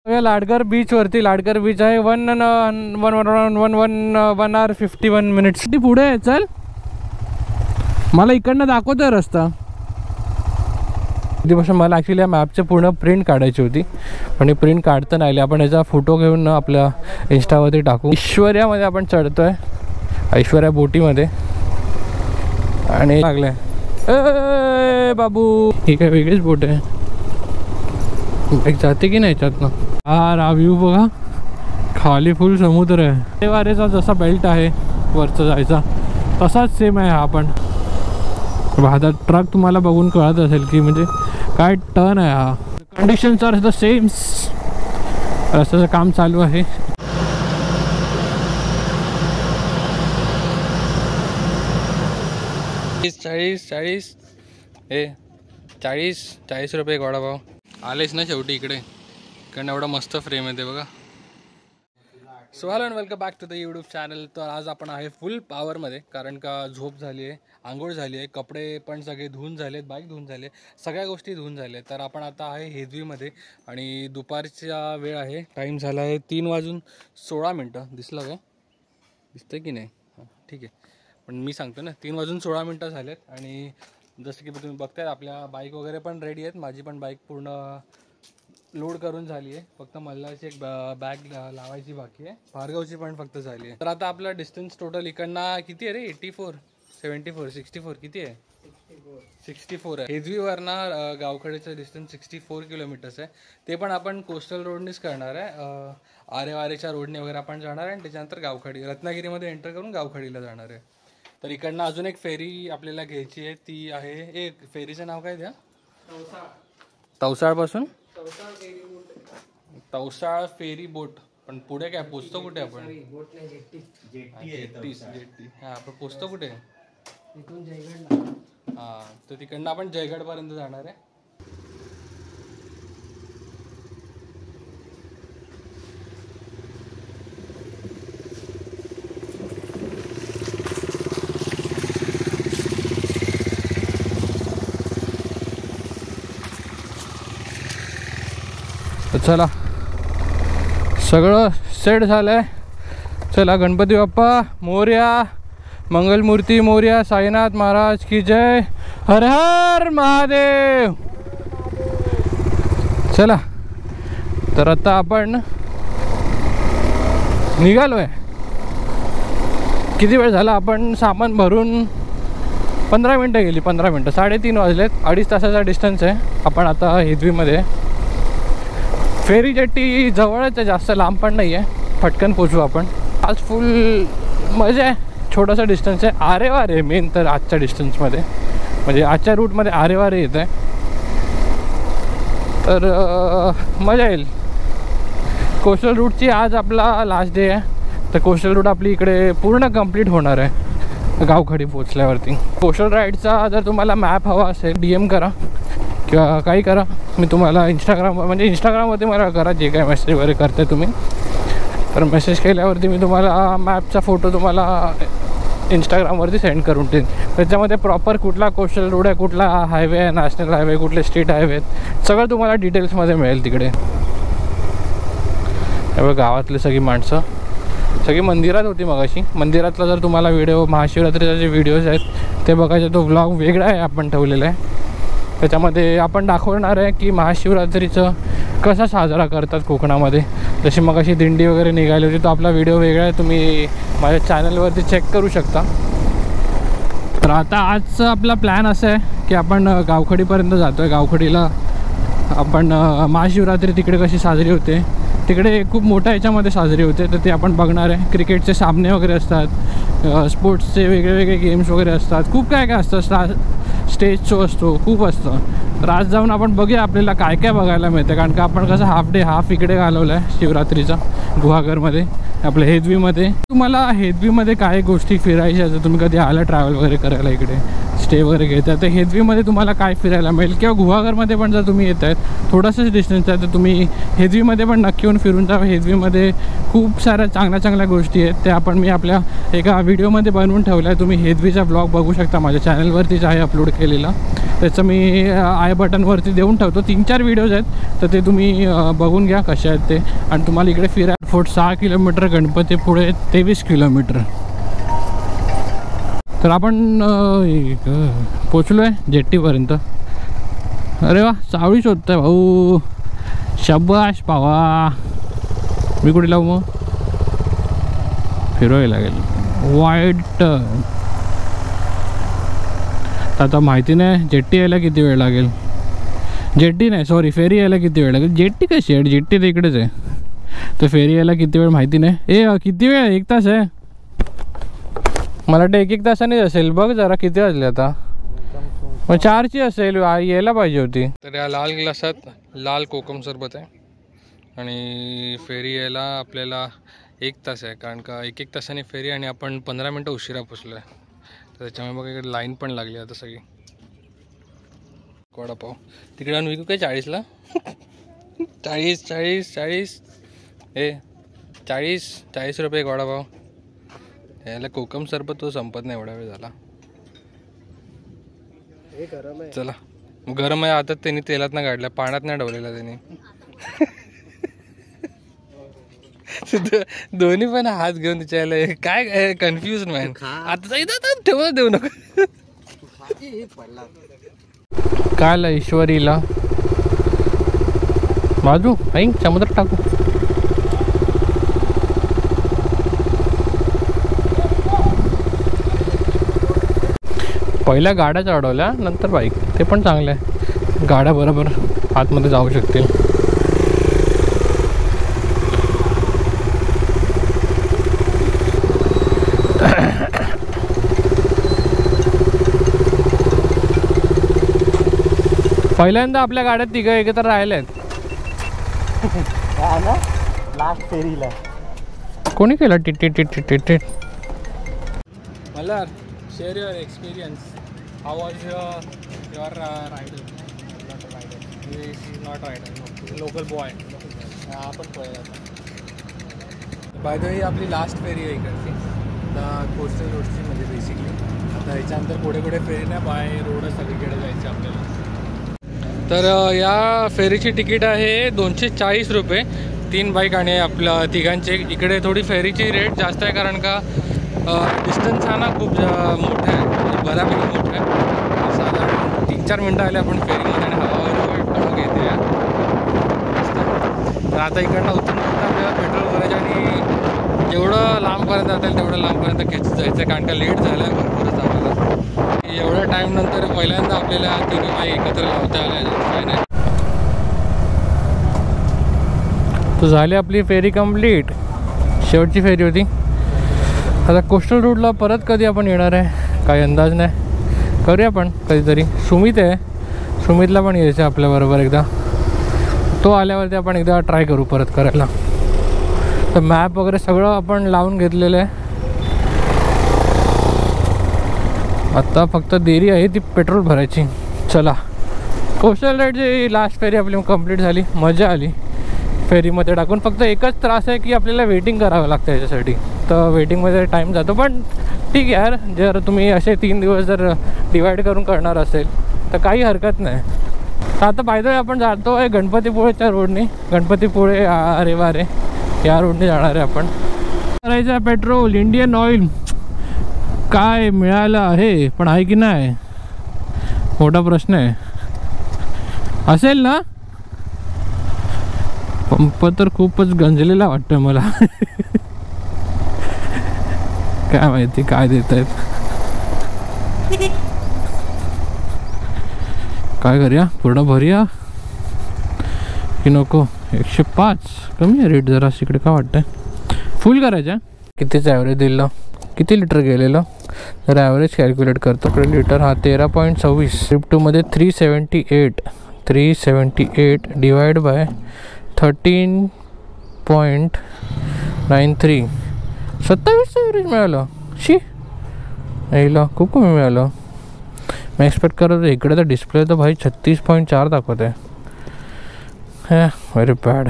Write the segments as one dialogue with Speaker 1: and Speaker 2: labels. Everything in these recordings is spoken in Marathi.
Speaker 1: लाडगर बीच वरती. लाडगर बीच आहे 1 hour 51 minutes. पुढे आहे. चल मला इकडनं दाखवतोय रस्ता. तिथपासून मला ॲक्च्युली या मॅपचे पूर्ण प्रिंट काढायची होती, पण ही प्रिंट काढता नाही आली. आपण याचा फोटो घेऊन आपल्या इंस्टावरती टाकू. ऐश्वर्यामध्ये आपण चढतोय, ऐश्वर्या बोटीमध्ये. आणि लागले ए बाबू, ही काय वेगळीच बोट आहे. एक जाते की नाही याच्यातनं. हा व्ह्यू बघा, खाली फुल समुद्र आहे. वारेचा जसा बेल्ट आहे वरचा जायचा तसाच सेम आहे हा पण. आता ट्रक तुम्हाला बघून कळत असेल की म्हणजे काय टर्न आहे हा. Conditions are the same. रस्त्याचं काम चालू आहे. चाळीस रुपये वडापाव. आलेच ना शेवटी इकडे, कारण एवढा मस्त फ्रेम आहे ते बघा. So hello and welcome back to the YouTube channel. तर आज आपण आहे फुल पॉवरमध्ये, कारण का झोप झाली आहे, आंघोळ झाली आहे, कपडे पण सगळे धुवून झालेत, बाईक धुवून झाले, सगळ्या गोष्टी धुवून झाल्या. तर आपण आता आहे हेदवीमध्ये आणि दुपारचा वेळ आहे. टाईम झाला आहे 3:16. दिसलं काय? दिसतं की नाही? हां ठीक आहे, पण मी सांगतो ना 3:16 झालेत. आणि जसं की तुम्ही बघताय आपल्या बाईक वगैरे पण रेडी आहेत. माझी पण बाईक पूर्ण लोड करून झाली आहे. फक्त मल्हारची एक बॅग लावायची बाकी आहे. भार्गवची पण फक्त झाली आहे. तर आता आपला डिस्टन्स टोटल इकडनं किती आहे रे? 84, 74, 64 किती आहे? 64 आहे. हेदवीवरनं गावखडीचं डिस्टन्स 64 किलोमीटर्स आहे. ते पण आपण कोस्टल रोडनेच करणार आहे. आरेवारेच्या रोडने वगैरे आपण जाणार आहे आणि त्याच्यानंतर गावखडी रत्नागिरीमध्ये एंटर करून गावखडीला जाणार आहे. तर इकडनं अजून एक फेरी आपल्याला घ्यायची आहे. ती आहे एक फेरीचं नाव काय द्या? तवसाळपासून तवसाळ फेरी बोट. पण पुढे काय पोचतो कुठे आपण? जेट्टी. हा आपण पोचतो कुठे? हा, तर तिकडनं आपण जयगडपर्यंत जाणार आहे. चला सगळं सेट झालंय. चला गणपती बाप्पा मोरया, मंगलमूर्ती मोरया, साईनाथ महाराज की जय, हर हर महादेव. चला तर आता आपण निघालोय. किती वेळ झाला? आपण सामान भरून 15 मिनटं गेली. 15 मिनटं, 3:30 वाजलेत. 2.5 तासाचा डिस्टन्स आहे. आपण आता हेदवीमध्ये. फेरी जेट्टी जवळच आहे, जास्त लांब पण नाही आहे, पटकन पोचू आपण. आज फुल मजा आहे. छोटासा डिस्टन्स आहे. आरेवारे मेन तर आजच्या डिस्टन्समध्ये, म्हणजे आजच्या रूटमध्ये आरेवारे येत आहे. तर मजा येईल. कोस्टल रूटची आज आपला लास्ट डे आहे. तर कोस्टल रूट आपली इकडे पूर्ण कंप्लीट होणार आहे गावखडी पोचल्यावरती. कोस्टल राईडचा जर तुम्हाला मॅप हवा असेल DM करा किंवा काही करा. मी तुम्हाला इंस्टाग्राममध्ये मला करा, जे काय मेसेज वगैरे करते तुम्ही. तर मेसेज केल्यावरती मी तुम्हाला मॅपचा फोटो तुम्हाला इंस्टाग्रामवरती सेंड करून देईन. त्याच्यामध्ये प्रॉपर कुठला कोस्टल रोड आहे, कुठला हायवे आहे, नॅशनल हायवे, कुठले स्टेट हायवे आहेत, सगळं तुम्हाला डिटेल्समध्ये मिळेल तिकडे. त्यामुळे गावातली सगळी माणसं सगळी मंदिरात होती मगाशी. मंदिरातला जर तुम्हाला व्हिडिओ, महाशिवरात्रीचे जे व्हिडिओज आहेत ते बघायचे, तो व्लॉग वेगळा आहे आपण ठेवलेला आहे. त्याच्यामध्ये आपण दाखवणार आहे की महाशिवरात्रीचं कसा साजरा करतात कोकणामध्ये. जशी मगाशी दिंडी वगैरे निघाली होती, तो आपला व्हिडिओ वेगळा आहे, तुम्ही माझ्या चॅनलवरती चेक करू शकता. तर आता आजचा आपला प्लॅन असा आहे की आपण गावखडीपर्यंत जातो आहे. गावखडीला आपण महाशिवरात्री तिकडे कशी साजरी होते, तिकडे खूप मोठ्या ह्याच्यामध्ये साजरी होते, तर ते आपण बघणार आहे. क्रिकेटचे सामने वगैरे असतात, स्पोर्ट्सचे वेगळे गेम्स वगैरे असतात, खूप काय काय असतं. स्टेज शो असतो, खूप असतं. तर आज जाऊन आपण बघूया आपल्याला काय काय बघायला मिळतं. कारण का आपण कसं हाफ इकडे घालवला आहे शिवरात्रीचा गुहागरमध्ये, आपल्या हेदवीमध्ये. तुम्हाला हेदवीमध्ये काय गोष्टी फिरायच्या जर तुम्ही कधी आला ट्रॅव्हल वगैरे करायला, इकडे स्टे वगैरे घेता, तर हेदवीमध्ये तुम्हाला काय फिरायला मिळेल. किंवा गुहागरमध्ये पण जर तुम्ही येत आहेत, थोडंसंच डिस्टन्स आहे, तर तुम्ही हेदवीमध्ये पण नक्की येऊन फिरून जा. हेदवीमध्ये खूप साऱ्या चांगल्या गोष्टी आहेत, त्या आपण मी आपल्या एका व्हिडिओमध्ये बनवून ठेवल्या आहे. तुम्ही हेदवीचा ब्लॉग बघू शकता, माझ्या चॅनलवरतीच आहे अपलोड केलेला. त्याचं मी आय बटनवरती देऊन ठेवतो. 3-4 व्हिडिओज आहेत, तर ते तुम्ही बघून घ्या कसे आहेत ते. आणि तुम्हाला इकडे फिरायला फोर्ट 6 किलोमीटर, गणपतीपुळे 23 किलोमीटर. तर आपण पोचलो आहे जेट्टीपर्यंत. अरे वा, सावळी शोधतोय भाऊ, शाबाश पावा. मी कुठे लावू मग? फिरवायला लागेल वाईट. आता माहिती नाही जेट्टी यायला किती वेळ लागेल. जेट्टी नाही, सॉरी, फेरी यायला किती वेळ लागेल. जेट्टी कशी आहे? जेट्टी तर इकडेच आहे, तर फेरी यायला किती वेळ माहिती नाही. किती वेळ? 1 तास आहे. मला वाटतं 1-1 तासानेच असेल. बघ जरा किती वाजले आता. मग 4ची असेल, यायला पाहिजे होती. तर या लाल ग्लासात लाल कोकम सरबत आहे आणि फेरी यायला आपल्याला 1 तास आहे, कारण का 1-1 तासाने फेरी आणि आपण 15 मिनटं उशिरा पोचलो आहे. तर त्याच्यामुळे बघा इकडे लाईन पण लागली आता सगळी. वडापाव तिकडे आणून विकू काय 40ला? 40 रुपये एक वडापाव. याला कोकम सरबत तो संपत नाही, एवढा वेळ झाला. चला, गरम आहे आता. त्यांनी तेलात ना काढल्या, पाण्यात नाही ठेवलेला त्यांनी. दोन्ही पण हात घेऊन त्याच्याला काय कन्फ्युज मॅन. आता ठेवून देऊ नको. काल ईश्वरीला बाजू आई समुद्रात टाकू. पहिल्या गाड्या चढवल्या, नंतर बाईक. ते पण चांगलं आहे, गाड्या बरोबर आतमध्ये जाऊ शकतील. पहिल्यांदा आपल्या गाड्यात 3 एकत्र राहिले आहेत.
Speaker 2: लास्ट फेरीला
Speaker 1: कोणी केलं? टिट मला share your experience. How was your rider? Not rider, local boy. आपण बाय द वे आपली लास्ट फेरी आहे इकडची, आता कोस्टल रोडची, म्हणजे बेसिकली. आता याच्यानंतर पुढे फेरी नाही, बाय रोडच सगळीकडे जायचं आपल्याला. तर या फेरीची तिकीट आहे 240 रुपये, 3 बाईक आणि आपल्या तिघांचे. इकडे थोडी फेरीची रेट जास्त आहे, कारण का डिस्टन्स हा ना खूप मोठा आहे, म्हणजे बऱ्यापैकी मोठा आहे. साधारण 3-4 मिनटं आले आपण फेरीमध्ये आणि हवा घेते. तर आता इकडनं उतरून आपल्याला पेट्रोल भरायचं आणि जेवढं लांबपर्यंत जातील तेवढं लांबपर्यंत खेचत जायचं आहे, कारण का लेट झालं आहे भरपूरच आम्हाला. एवढ्या टाईम नंतर पहिल्यांदा आपल्याला 3 बाईक एकत्र लावता आल्या. काय नाही, तो झाली आपली फेरी कंप्लीट. शेवटची फेरी होती. आता कोस्टल रूटला परत कधी आपण येणार आहे काही अंदाज नाही. करूया आपण कधीतरी. सुमित आहे, सुमितला पण यायचं आपल्याबरोबर एकदा. तो आल्यावरती आपण एकदा ट्राय करू परत करायला. तर मॅप वगैरे सगळं आपण लावून घेतलेलं आहे. आता फक्त देरी आहे ती पेट्रोल भरायची. चला, कोस्टल राईडची लास्ट फेरी आपली कंप्लीट झाली. मजा आली फेरीमध्ये टाकून. फक्त एकच त्रास आहे की आपल्याला वेटिंग करावं लागतं याच्यासाठी, तर वेटिंगमध्ये टाईम जातो. पण ठीक आहे यार, जर तुम्ही असे 3 दिवस जर डिवाईड करून करणार असेल तर काही हरकत नाही. तर आता पाहिजे आपण जातो आहे गणपतीपुळेच्या रोडने. गणपतीपुळे अरे वारे या रोडने जाणार आहे आपण. करायचं आहे पेट्रोल, इंडियन ऑइल काय मिळालं आहे पण आहे की नाही मोठा प्रश्न आहे. असेल ना? पंप तर खूपच गंजलेला वाटतं मला. काय माहिती काय देत आहेत. काय करूया, पूर्ण भरूया की नको? 105 कमी आहे रेट जरा इकडे. काय वाटतंय फुल करायचं? कितीच ॲव्हरेज दिलं, किती लिटर गेलेलं जर ॲव्हरेज कॅल्क्युलेट करतो. लिटर हा 13.26. स्विफ्ट 2मध्ये 378 डिवाइड बाय 13.93. 27 ॲव्हरेज मिळालं. शी यायला खूप कमी मिळालं. मी एक्सपेक्ट करत होतो. इकडे तर डिस्प्ले तर भाई 36.4 दाखवत आहे. Very bad.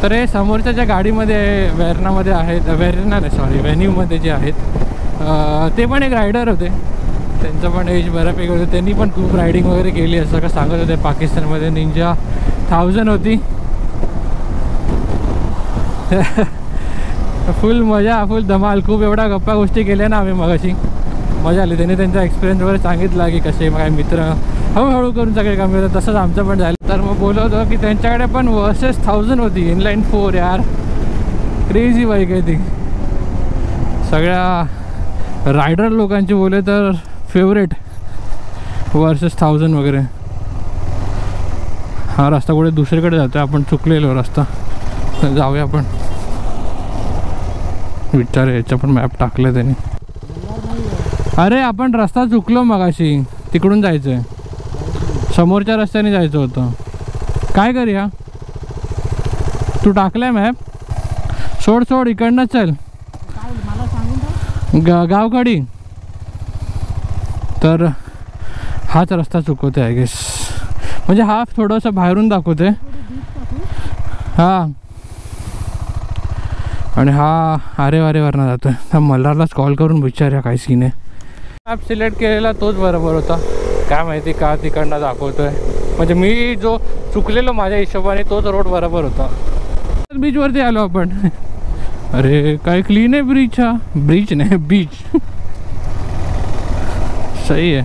Speaker 1: तर हे समोरच्या ज्या गाडीमध्ये वेर्नामध्ये आहेत, वेर्ना नाही सॉरी व्हेन्यूमध्ये जे आहेत ते पण एक रायडर होते. त्यांचं पण एज बऱ्यापैकी होतं. त्यांनी पण खूप रायडिंग वगैरे केली असं का सांगत होते. पाकिस्तानमध्ये निंजा 1000 होती. फुल मजा, फुल धमाल. खूप एवढा गप्पा गोष्टी केल्या ना आम्ही मगाशी, मजा आली. त्यांनी त्यांचा एक्सपिरियन्स वगैरे सांगितला की कसे माझे मित्र हळूहळू करून सगळे कमी होतं. तसंच आमचं पण झालं. तर मग बोलत होतो की त्यांच्याकडे पण वर्सेस 1000 होती. इनलाईन 4 यार, क्रेझी बाईक आहे ती. सगळ्या रायडर लोकांची बोले तर फेवरेट वर्सेस 1000 वगैरे. हा रस्ता कुठे दुसरीकडे जातो आहे, आपण चुकलेलो रस्ता. तर जाऊया आपण. विचार याचा पण मॅप टाकलं त्यांनी. अरे आपण रस्ता चुकलो मगाशी, तिकडून जायचं आहे, समोरच्या रस्त्याने जायचं होतं. काय करूया, तू टाकलाय मॅप, सोड सोड इकडनं चल गावकडी. तर हाच रस्ता चुकवते आय गेस, म्हणजे हा थोडंसं बाहेरून दाखवते. हां आणि हा आरेवारेवरनं जातोय. तर मल्हारलाच कॉल करून विचारूया काय सीन आहे. ॲप सिलेक्ट केलेला तोच बरोबर होता, काय माहिती का तिकडनं दाखवतोय. म्हणजे मी जो चुकलेलो माझ्या हिशोबाने तोच रोड बरोबर होता. बीचवरती आलो आपण. अरे काय क्लीन आहे ब्रिज. हा ब्रिज नाही बीच. सही आहे.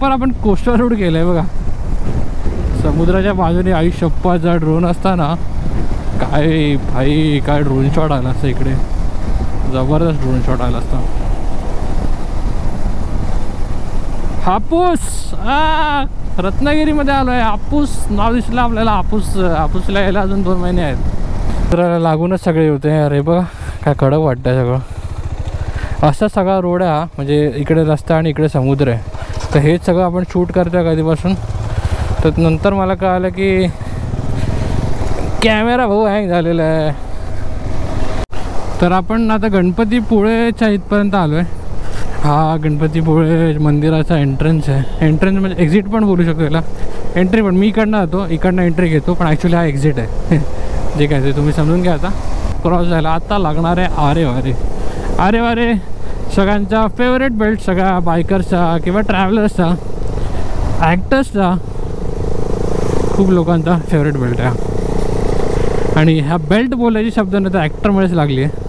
Speaker 1: पण आपण कोस्टर रोड केलं आहे बघा, समुद्राच्या बाजूने. आई शप्पा जर ड्रोन असता ना, काय भाई काय ड्रोन शॉट आला असता इकडे, जबरदस्त ड्रोन शॉट आला असता. हापूस, रत्नागिरीमध्ये आलो आहे. हापूस नाव दिसलं आपल्याला. हापूसला यायला अजून 2 महिने आहेत. तर लागूनच सगळे होते. अरे बघा काय कडक वाटतं आहे सगळं. असा सगळा रोड आहे हा, म्हणजे इकडे रस्ता आणि इकडे समुद्र आहे. तर हेच सगळं आपण शूट करतो आहे कधीपासून. तर नंतर मला कळालं की कॅमेरा भाऊ हँग झालेला आहे. तर आपण आता गणपतीपुळेच्या इथपर्यंत आलो आहे. हा गणपतीपुळे मंदिराचा एंट्रन्स आहे. एंट्रन्स म्हणजे एक्झिट पण बोलू शकतो याला, एंट्री पण. मी इकडनं जातो, इकडनं एंट्री घेतो, पण ॲक्च्युली हा एक्झिट आहे. जे काय ते तुम्ही समजून घ्या. आता क्रॉस झाला. आता लागणार आहे आरेवारे. आरेवारे सगळ्यांचा फेवरेट बेल्ट, सगळ्या बायकर्सचा किंवा ट्रॅव्हलर्सचा, ॲक्टर्सचा, खूप लोकांचा फेवरेट बेल्ट आहे. आणि ह्या बेल्ट बोलायची शब्द नाही तर ॲक्टरमुळेच लागली आहे.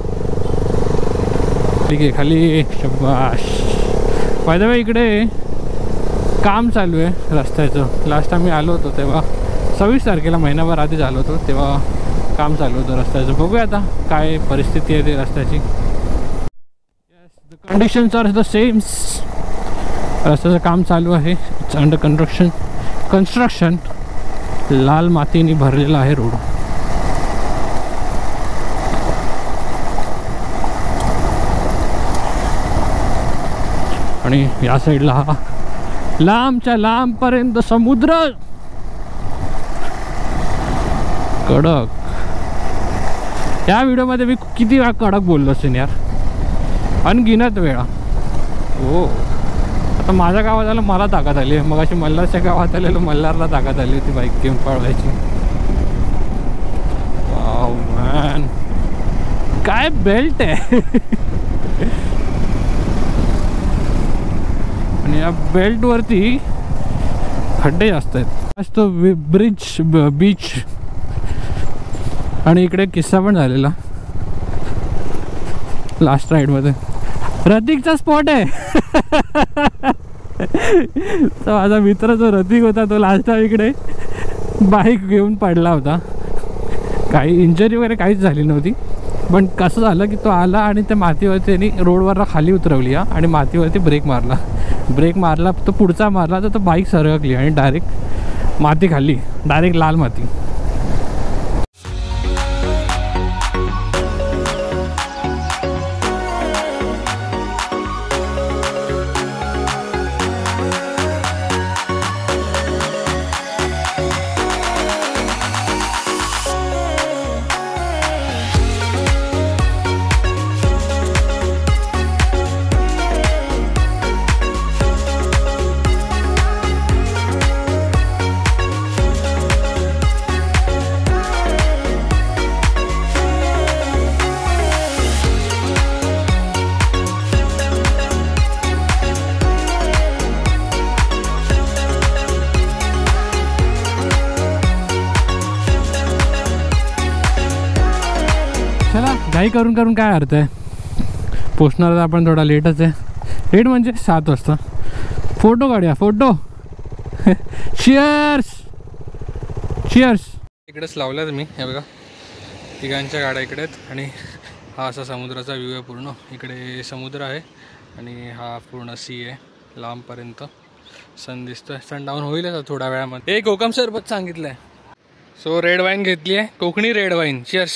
Speaker 1: ठीक आहे खाली शब्बाश. बाय द वे इकडे काम चालू आहे रस्त्याचं. लास्ट टाइम मी आलो होतो तेव्हा 26 तारखेला, महिनाभर आधीच आलो होतो, तेव्हा काम चालू होतं रस्त्याचं. बघूया आता काय परिस्थिती आहे ते रस्त्याची. Yes, the conditions are the sames. रस्त्याचं काम चालू आहे. It's under construction. लाल मातीने भरलेला आहे रोड. आणि या साईडला हा लांबच्या लांबपर्यंत समुद्र. कडक. या व्हिडिओमध्ये मी किती वेळा कडक बोललो असेल यार, अनगिनत वेळा. हो आता माझ्या गावात आलं मला ताकद आली. मग अशी मल्हारच्या गावात आलेलो मल्हारला ताकद आली होती बाईक घेऊन पळवायची. वाव मॅन, काय बेल्ट आहे. आणि या बेल्टवरती खड्डे जास्त आहेत. आज तो बीच. आणि इकडे किस्सा पण झालेला लास्ट राईडमध्ये. रतिकचा स्पॉट आहे. तर माझा मित्र जो रतिक होता तो लास्ट टाइम इकडे बाईक घेऊन पडला होता. काही इंजरी वगैरे काहीच झाली नव्हती, पण कसं झालं की तो आला आणि त्या मातीवरती त्यांनी रोडवरला खाली उतरवली आणि मातीवरती ब्रेक मारला. तो पुढचा मारला तर तो बाईक सरकली आणि डायरेक्ट माती खाल्ली, डायरेक्ट लाल माती. काही करून करून काय अर्थ आहे. पोचणार तर आपण थोडा लेटच आहे. लेट म्हणजे 7 वाजता. फोटो काढूया फोटो. Cheers cheers. इकडेच लावल्यात मी, हे बघा तिघांच्या गाड्या इकडे आहेत आणि हा असा समुद्राचा व्ह्यू आहे पूर्ण. इकडे समुद्र आहे आणि हा पूर्ण सी आहे लांबपर्यंत. सन दिसतोय. सन डाऊन होईलच थोड्या वेळामध्ये. एक कोकम सरबत सांगितलं आहे. सो रेड वाईन घेतली आहे, Konkani red wine. Cheers.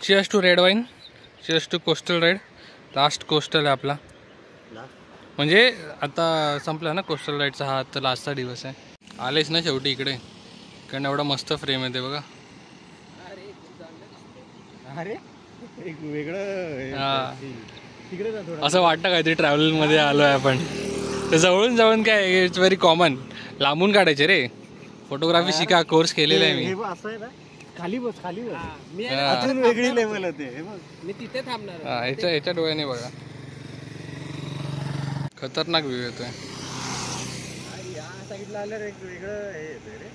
Speaker 1: Cheers to red wine. Cheers to coastal ride. Last coastal आहे आपला, म्हणजे आता संपला ना कोस्टल राईडचा. हा तर लास्टचा दिवस आहे. आलेच ना शेवटी इकडे, कारण एवढा मस्त फ्रेम आहे ते बघा.
Speaker 2: अरे एक वेगळं
Speaker 1: असं वाटतं काहीतरी ट्रॅव्हलिंगमध्ये आलो आहे आपण. तर जवळून जवळून काय इट्स व्हेरी कॉमन. लांबून काढायचे रे. फोटोग्राफी शिका, कोर्स केलेला आहे मी.
Speaker 2: असं आहे ना, खाली बस खाली बस. अजून वेगळी लेवल होते. मी तिथे थांबणार.
Speaker 1: याच्या डोळ्याने बघा खतरनाक व्ह्यू येतोय.
Speaker 2: या साईडला आल्यावर एक वेगळं हे येतंय रे.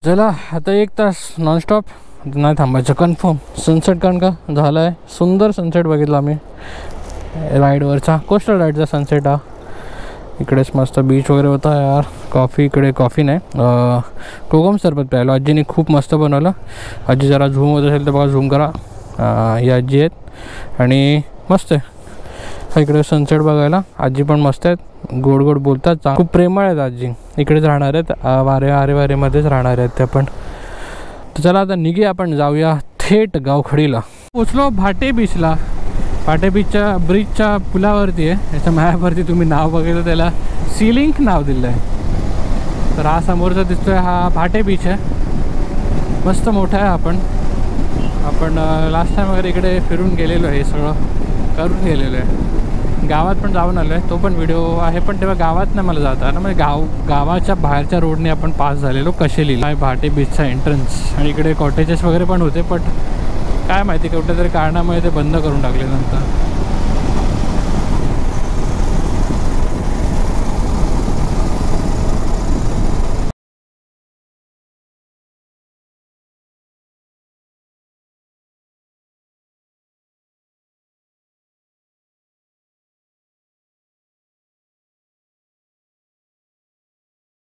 Speaker 1: चला आता 1 तास नॉनस्टॉप नाही थांबायचं कन्फर्म. सनसेट कारण का झाला आहे. सुंदर सनसेट बघितला आम्ही राईडवरचा, कोस्टल राईडचा सनसेट हा. इकडेच मस्त बीच वगैरे होता यार. कॉफी, इकडे कॉफी नाही कोकम सरबत प्यायलो. आजीने खूप मस्त बनवलं. आजी जरा झूम होत असेल तर बघा, झूम करा. ही आजी आहेत आणि मस्त आहे इकडे सनसेट बघायला. आजी पण मस्त आहेत, गोड गोड बोलतात, खूप प्रेमळ आहेत आजी. इकडेच राहणार आहेत, वारेमध्येच राहणार आहेत ते पण. तर चला आता निघूया आपण, जाऊया थेट गावखडीला. पोचलो भाटे बीचला. भाटे बीचच्या ब्रिजच्या पुलावरती आहे. याच्या मॅपवरती तुम्ही नाव बघितलं त्याला सीलिंक नाव दिलं आहे. तर हा समोरचा दिसतोय हा भाटे बीच आहे. मस्त मोठा आहे. आपण लास्ट टाईम वगैरे इकडे फिरून गेलेलो आहे, सगळं करून गेलेलो आहे. गावात पण जाऊन आलो आहे, तो पण व्हिडिओ आहे. पण तेव्हा गावात नाही मला जाता ना, म्हणजे गावाच्या बाहेरच्या रोडने आपण पास झालेलो कशेलीला. भाटे बीचचा एंट्रन्स. आणि इकडे कॉटेजेस वगैरे पण होते, पण काय माहिती कुठल्या तरी कारणामुळे ते बंद करून टाकले नंतर.